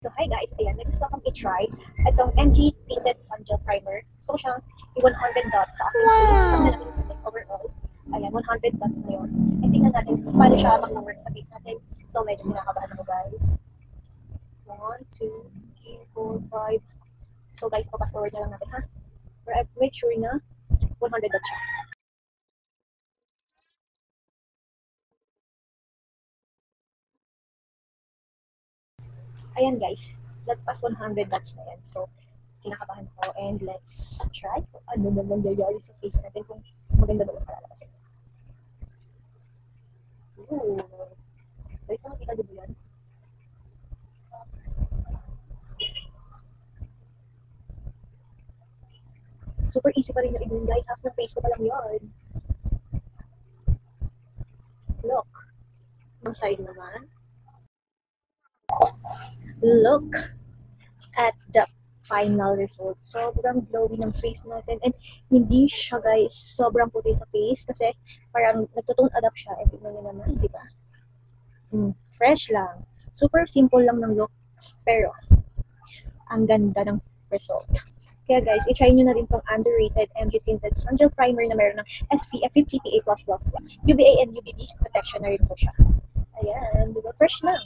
So, hi guys, ayan, may gusto akong i-try itong MG Tinted Sun Gel Primer. Gusto ko siyang i-100 dots sa aking face. Sa nalagay sa akin overall. Ayan, 100 dots na yun. And tingnan natin kung paano siya mag-work sa face natin. So, medyo kinakabahan ako guys. 1, 2, 3, 4, 5. So guys, fast forward na lang natin ha. Para make sure na 100 dots siya. Ayan guys, lagpas 100 dots na yan. So, kinakabahan ko. And let's try kung ano naman nangyayari sa face natin. Kung maganda ba yung palalabasin. Ooh. Guys, nakakita din yan. Super easy pa rin yung i-doing guys. Half ng face ko pa lang yun. Look. Ang side naman. Look at the final result. Sobrang glowy ng face natin. And hindi siya guys sobrang puti sa face kasi parang nagtutone adapt siya. And tignan nyo naman, di ba? Fresh lang. Super simple lang ng look. Pero, ang ganda ng result. Kaya guys, i-try nyo na rin tong underrated MG Tinted Sun Gel Primer na meron ng SPF 50 PA++. UVA and UVB protection na rin po siya. Ayan, diba? Fresh lang.